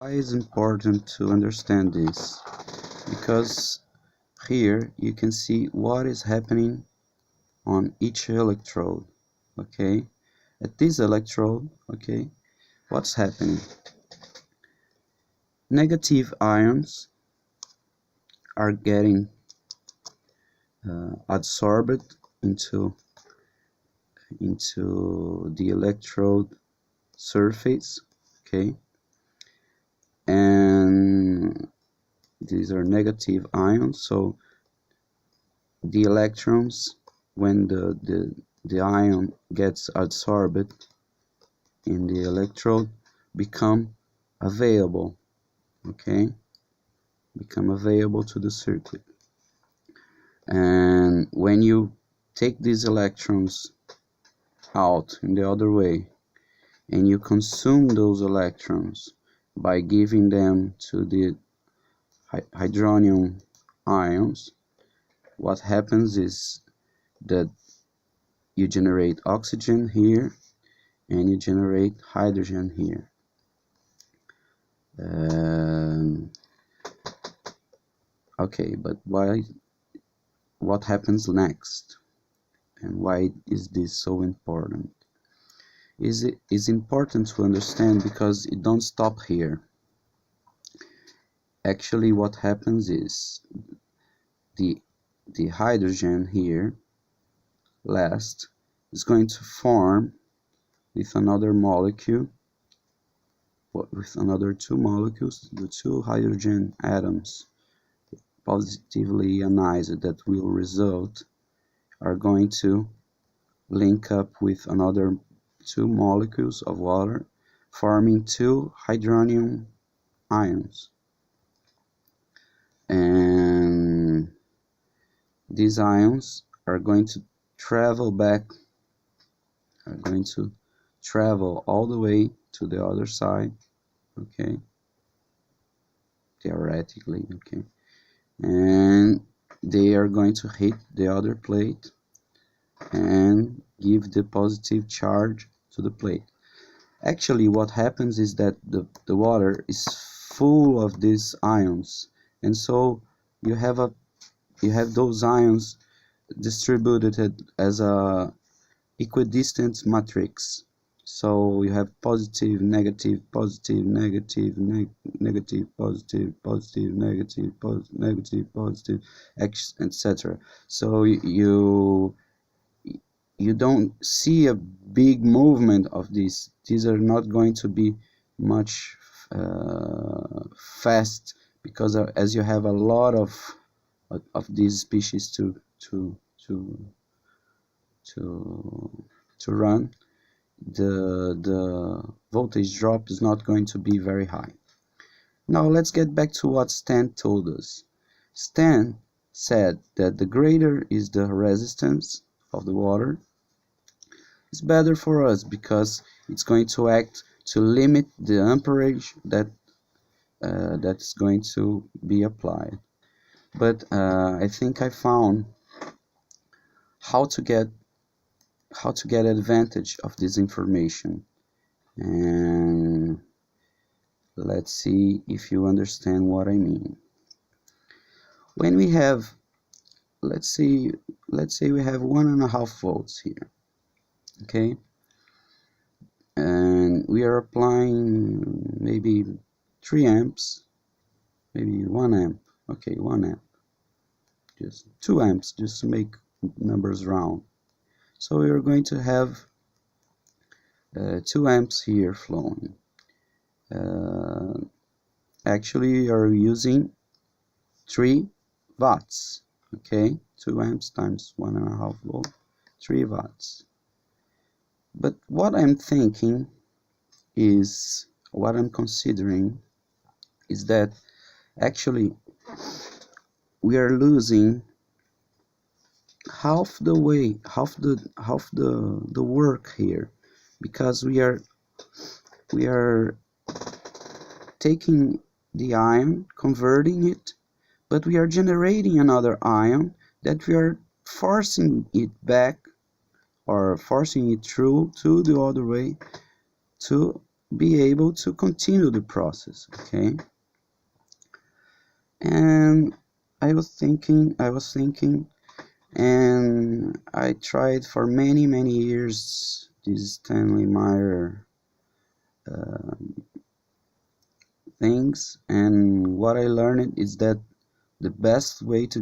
Why is important to understand this? Because here you can see what is happening on each electrode. Okay, at this electrode, okay, what's happening? Negative ions are getting absorbed into the electrode surface. Okay, and these are negative ions, so the electrons, when the ion gets absorbed in the electrode, become available, okay, become available to the circuit. And when you take these electrons out in the other way and you consume those electrons by giving them to the hydronium ions, what happens is that you generate oxygen here and you generate hydrogen here. Okay, but what happens next, and why is this so important? It is important to understand because it don't stop here. Actually, what happens is the hydrogen here last is going to form with another molecule, with another two molecules, the two hydrogen atoms positively ionized that will result are going to link up with another two molecules of water, forming two hydronium ions. And these ions are going to travel all the way to the other side, okay, theoretically, okay, and they are going to hit the other plate and give the positive charge to the plate. Actually, what happens is that the water is full of these ions, and so you have those ions distributed as a equidistant matrix. So you have positive, negative, positive, negative, negative, positive, positive, negative, negative, positive, etc. So you don't see a big movement of these. These are not going to be much fast, because as you have a lot of these species to run, the voltage drop is not going to be very high. Now let's get back to what Stan told us. Stan said that the greater is the resistance of the water, it's better for us because it's going to act to limit the amperage that's going to be applied. But I think I found how to get advantage of this information, and let's see if you understand what I mean. When we have, let's say we have 1.5 volts here, okay, and we are applying maybe 3 amps, maybe 1 amp, okay, 1 amp, just 2 amps, just to make numbers round. So we are going to have 2 amps here flowing. Actually, we are using 3 watts, okay, 2 amps times 1.5 volt, 3 watts. But what I'm thinking is, what I'm considering is that actually we are losing half the work here, because we are taking the ion, converting it, but we are generating another ion that we are forcing it back, or forcing it through to the other way, to be able to continue the process. Okay, and I was thinking, and I tried for many years this Stanley Meyer uh, things, and what I learned is that the best way to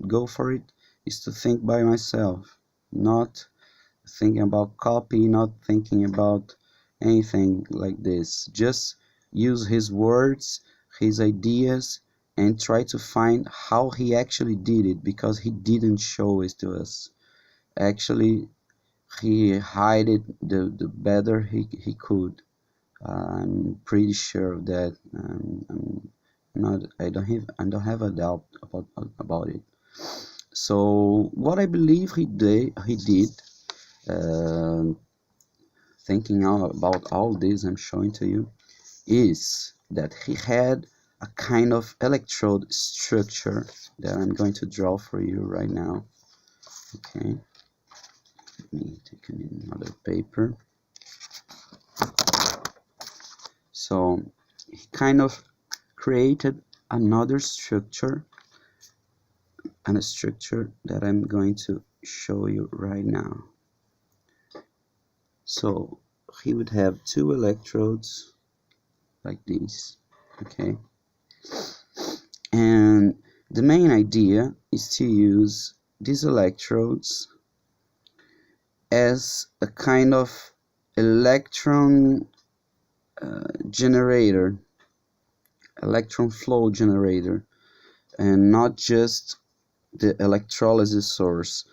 go for it is to think by myself, not thinking about copy, not thinking about anything like this. Just use his words, his ideas, and try to find how he actually did it, because he didn't show it to us. Actually, he hid it the better he could. I'm pretty sure of that. I'm not. I don't have a doubt about it. So what I believe he did, uh, thinking about all this I'm showing to you, is that he had a kind of electrode structure that I'm going to draw for you right now. Okay, let me take another paper. So he kind of created another structure, and a structure that I'm going to show you right now. So he would have two electrodes like this. Okay, and the main idea is to use these electrodes as a kind of electron generator, electron flow generator, and not just the electrolysis source.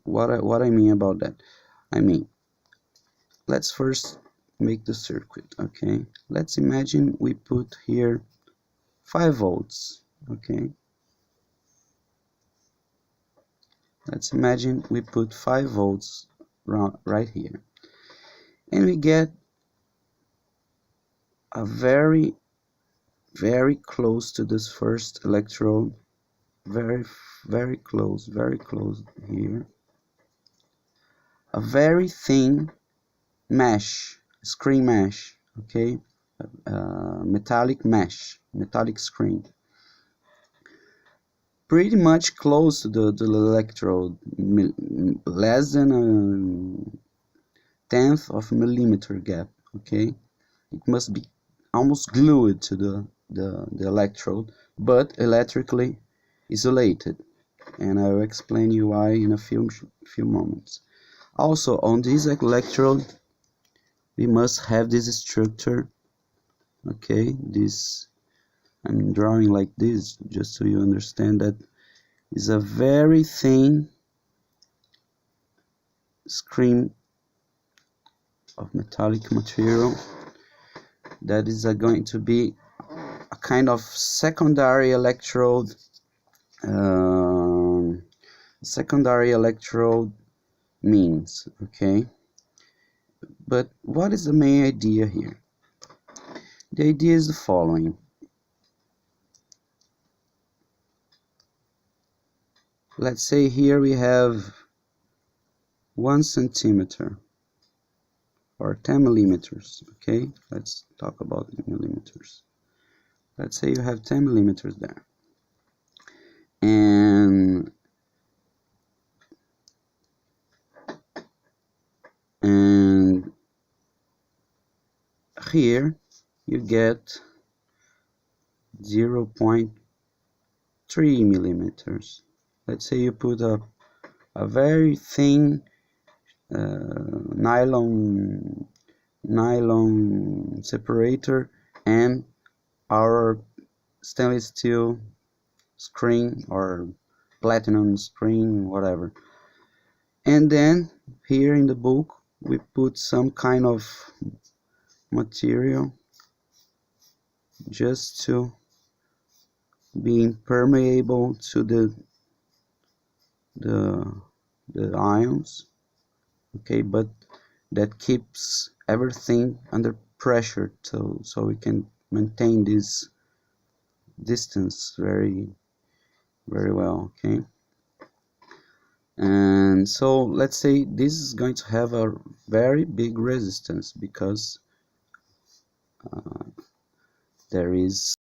What I mean about that? I mean, let's first make the circuit. Okay, let's imagine we put here 5 volts. Okay, let's imagine we put 5 volts right here, and we get a very close to this first electrode, very close here, a very thin mesh, screen mesh. Okay, metallic mesh, metallic screen, pretty much close to the electrode, less than a tenth of a millimeter gap. Okay, it must be almost glued to the electrode, but electrically isolated, and I will explain you why in a few moments. Also, on this electrode we must have this structure. Okay, this I'm drawing like this just so you understand that is a very thin screen of metallic material that is going to be a kind of secondary electrode. Secondary electrode means, okay, but what is the main idea here? The idea is the following. Let's say here we have 1 centimeter or 10 millimeters. Okay, let's talk about millimeters. Let's say you have 10 millimeters there, and here you get 0.3 millimeters. Let's say you put a very thin nylon separator and our stainless steel screen or platinum screen, whatever, and then here in the book we put some kind of material just to be impermeable to the ions. Okay, but that keeps everything under pressure, so we can maintain this distance very well. Okay, and so let's say this is going to have a very big resistance, because there is